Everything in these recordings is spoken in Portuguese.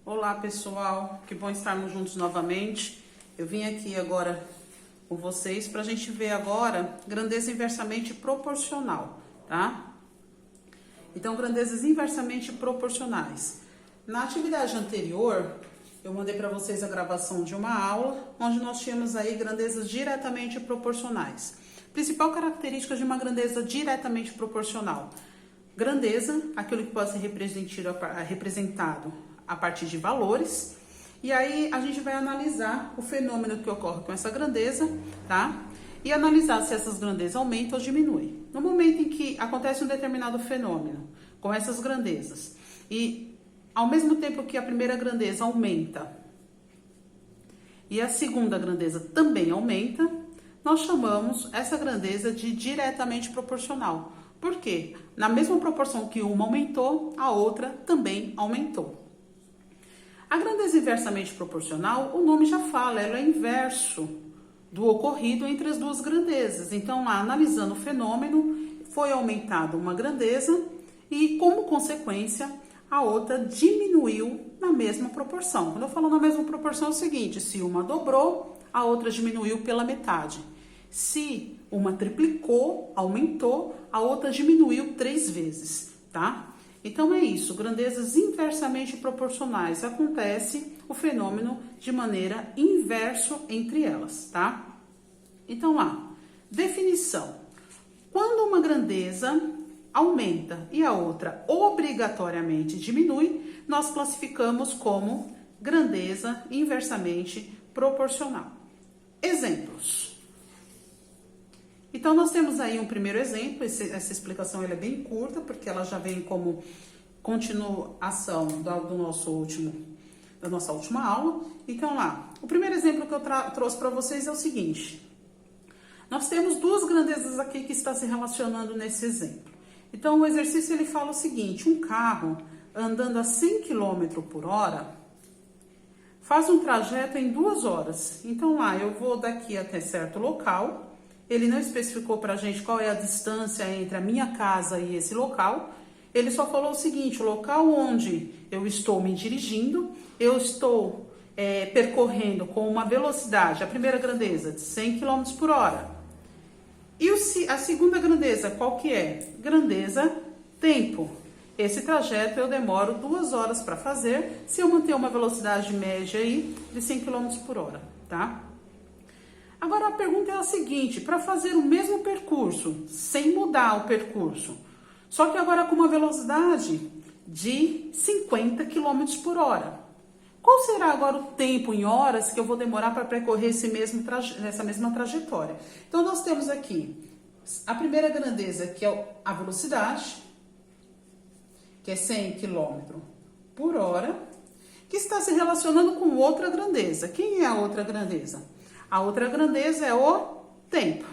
Olá pessoal, que bom estarmos juntos novamente. Eu vim aqui agora com vocês para a gente ver agora grandeza inversamente proporcional, tá? Então, grandezas inversamente proporcionais. Na atividade anterior, eu mandei para vocês a gravação de uma aula onde nós tínhamos aí grandezas diretamente proporcionais. Principal característica de uma grandeza diretamente proporcional. Grandeza, aquilo que pode ser representado a partir de valores. E aí a gente vai analisar o fenômeno que ocorre com essa grandeza, tá? E analisar se essas grandezas aumentam ou diminuem. No momento em que acontece um determinado fenômeno com essas grandezas e ao mesmo tempo que a primeira grandeza aumenta e a segunda grandeza também aumenta, nós chamamos essa grandeza de diretamente proporcional. Por quê? Na mesma proporção que uma aumentou, a outra também aumentou. A grandeza inversamente proporcional, o nome já fala, ela é inverso do ocorrido entre as duas grandezas. Então, lá, analisando o fenômeno, foi aumentada uma grandeza e, como consequência, a outra diminuiu na mesma proporção. Quando eu falo na mesma proporção, é o seguinte: se uma dobrou, a outra diminuiu pela metade. Se uma triplicou, aumentou, a outra diminuiu 3 vezes, tá? Então é isso, grandezas inversamente proporcionais. Acontece o fenômeno de maneira inversa entre elas, tá? Então lá, definição. Quando uma grandeza aumenta e a outra obrigatoriamente diminui, nós classificamos como grandeza inversamente proporcional. Exemplos. Então, nós temos aí um primeiro exemplo. Essa explicação ela é bem curta, porque ela já vem como continuação da nossa última aula. Então, lá, o primeiro exemplo que eu trouxe para vocês é o seguinte. Nós temos duas grandezas aqui que estão se relacionando nesse exemplo. Então, o exercício ele fala o seguinte: um carro andando a 100 km por hora faz um trajeto em 2 horas. Então, lá, eu vou daqui até certo local. Ele não especificou pra gente qual é a distância entre a minha casa e esse local. Ele só falou o seguinte: o local onde eu estou me dirigindo, eu estou percorrendo com uma velocidade, a primeira grandeza, de 100 km por hora. E a segunda grandeza, qual que é? Grandeza tempo. Esse trajeto eu demoro 2 horas para fazer, se eu manter uma velocidade média aí de 100 km por hora, tá? Agora a pergunta é a seguinte: para fazer o mesmo percurso, sem mudar o percurso, só que agora com uma velocidade de 50 km por hora, qual será agora o tempo em horas que eu vou demorar para percorrer essa mesma trajetória? Então nós temos aqui a primeira grandeza, que é a velocidade, que é 100 km por hora, que está se relacionando com outra grandeza. Quem é a outra grandeza? A outra grandeza é o tempo,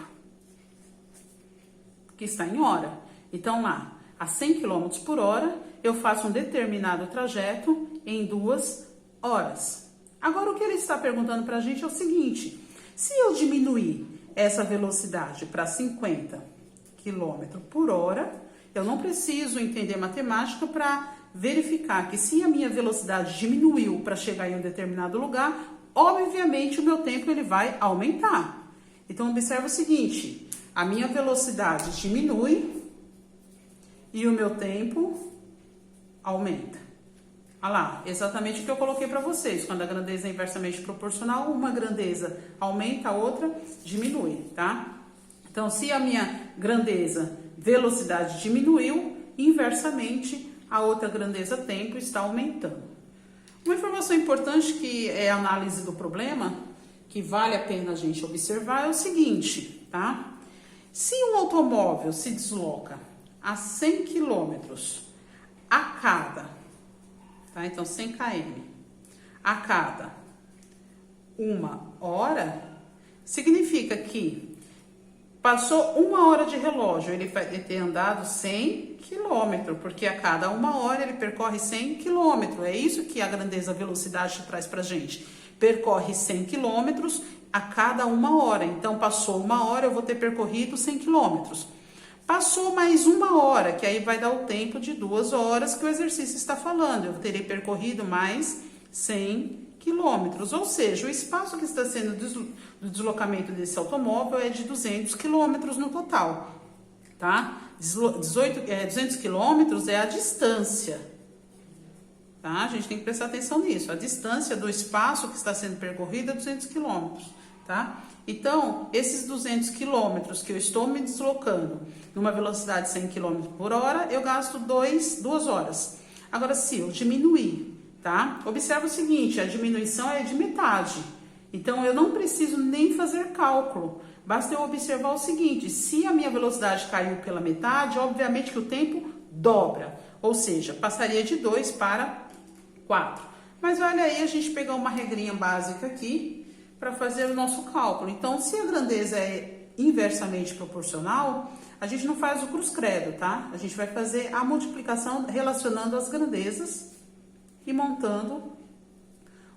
que está em hora. Então, lá, a 100 km por hora, eu faço um determinado trajeto em 2 horas. Agora, o que ele está perguntando para a gente é o seguinte: se eu diminuir essa velocidade para 50 km por hora, eu não preciso entender matemática para verificar que se a minha velocidade diminuiu para chegar em um determinado lugar, obviamente o meu tempo ele vai aumentar. Então, observa o seguinte: a minha velocidade diminui e o meu tempo aumenta. Olha lá, exatamente o que eu coloquei para vocês. Quando a grandeza é inversamente proporcional, uma grandeza aumenta, a outra diminui, tá? Então, se a minha grandeza velocidade diminuiu, inversamente a outra grandeza tempo está aumentando. Uma informação importante que é a análise do problema, que vale a pena a gente observar, é o seguinte, tá? Se um automóvel se desloca a 100 km a cada, tá? Então 100 km a cada 1 hora, significa que passou 1 hora de relógio, ele vai ter andado 100 km, porque a cada 1 hora ele percorre 100 km. É isso que a grandeza velocidade traz pra gente. Percorre 100 km a cada 1 hora. Então, passou 1 hora, eu vou ter percorrido 100 km. Passou mais 1 hora, que aí vai dar o tempo de 2 horas que o exercício está falando. Eu terei percorrido mais 100 quilômetros, ou seja, o espaço que está sendo do deslocamento desse automóvel é de 200 quilômetros no total, tá? 200 quilômetros é a distância, tá? A gente tem que prestar atenção nisso, a distância do espaço que está sendo percorrido é 200 quilômetros, tá? Então, esses 200 quilômetros que eu estou me deslocando numa velocidade de 100 km por hora, eu gasto 2 horas. Agora, se eu diminuir, tá? Observa o seguinte, a diminuição é de metade. Então, eu não preciso nem fazer cálculo. Basta eu observar o seguinte, se a minha velocidade caiu pela metade, obviamente que o tempo dobra. Ou seja, passaria de 2 para 4. Mas olha aí, a gente pegar uma regrinha básica aqui para fazer o nosso cálculo. Então, se a grandeza é inversamente proporcional, a gente não faz o cruz credo, tá? A gente vai fazer a multiplicação relacionando as grandezas e montando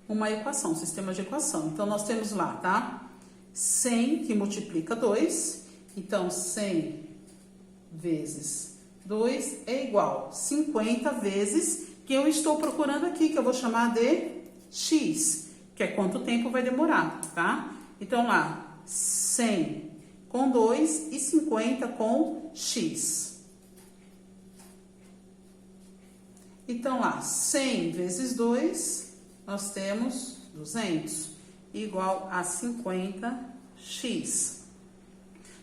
uma equação, um sistema de equação. Então, nós temos lá, tá? 100 que multiplica 2. Então, 100 vezes 2 é igual a 50 vezes que eu estou procurando aqui, que eu vou chamar de x, que é quanto tempo vai demorar, tá? Então, lá, 100 com 2 e 50 com x. Então, lá, 100 vezes 2, nós temos 200, igual a 50x.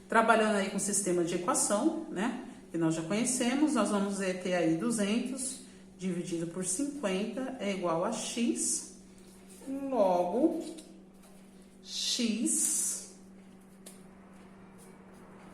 Trabalhando aí com o sistema de equação, né? Que nós já conhecemos, nós vamos ter aí 200 dividido por 50 é igual a x. Logo, x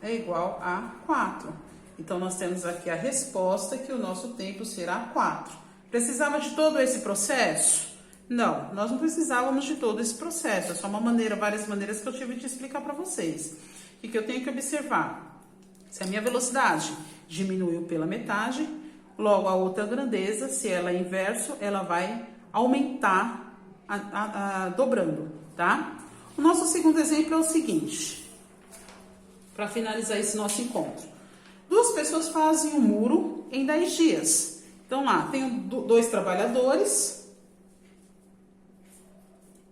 é igual a 4. Então, nós temos aqui a resposta que o nosso tempo será 4. Precisava de todo esse processo? Não, nós não precisávamos de todo esse processo. É só uma maneira, várias maneiras que eu tive de explicar para vocês. O que eu tenho que observar? Se a minha velocidade diminuiu pela metade, logo a outra grandeza, se ela é inverso, ela vai aumentar dobrando, tá? O nosso segundo exemplo é o seguinte, para finalizar esse nosso encontro. 2 pessoas fazem um muro em 10 dias. Então, lá, tem 2 trabalhadores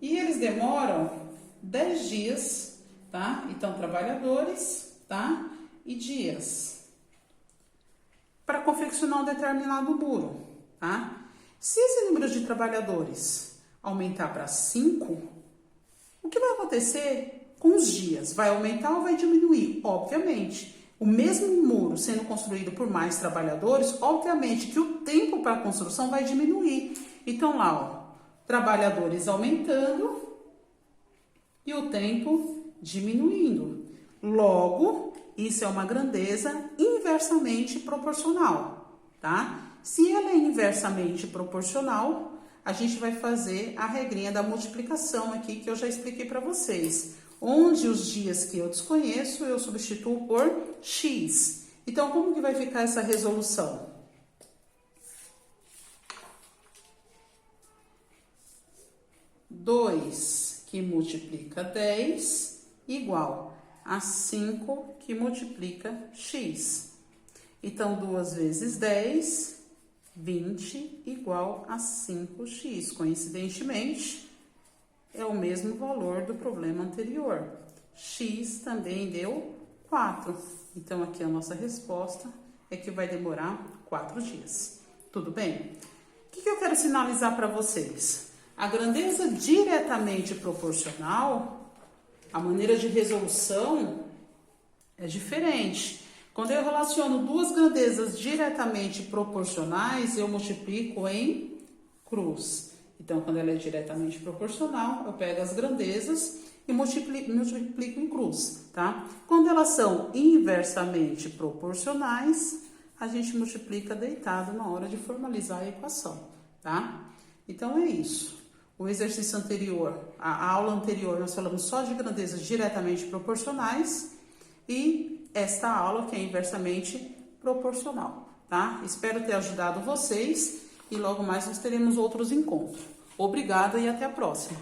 e eles demoram 10 dias, tá? Então, trabalhadores, tá? E dias para confeccionar um determinado muro, tá? Se esse número de trabalhadores aumentar para 5, o que vai acontecer com os dias? Vai aumentar ou vai diminuir? Obviamente. O mesmo muro sendo construído por mais trabalhadores, obviamente que o tempo para a construção vai diminuir. Então, lá, ó, trabalhadores aumentando e o tempo diminuindo. Logo, isso é uma grandeza inversamente proporcional, tá? Se ela é inversamente proporcional, a gente vai fazer a regrinha da multiplicação aqui, que eu já expliquei para vocês. Onde os dias que eu desconheço, eu substituo por x. Então, como que vai ficar essa resolução? 2 que multiplica 10 igual a 5 que multiplica x. Então, 2 vezes 10... 20 igual a 5x. Coincidentemente, é o mesmo valor do problema anterior. X também deu 4. Então, aqui a nossa resposta é que vai demorar 4 dias. Tudo bem? O que eu quero sinalizar para vocês? A grandeza diretamente proporcional, a maneira de resolução é diferente. Quando eu relaciono 2 grandezas diretamente proporcionais, eu multiplico em cruz. Então, quando ela é diretamente proporcional, eu pego as grandezas e multiplico em cruz, tá? Quando elas são inversamente proporcionais, a gente multiplica deitado na hora de formalizar a equação, tá? Então, é isso. O exercício anterior, a aula anterior, nós falamos só de grandezas diretamente proporcionais e esta aula que é inversamente proporcional, tá? Espero ter ajudado vocês e logo mais nós teremos outros encontros. Obrigada e até a próxima.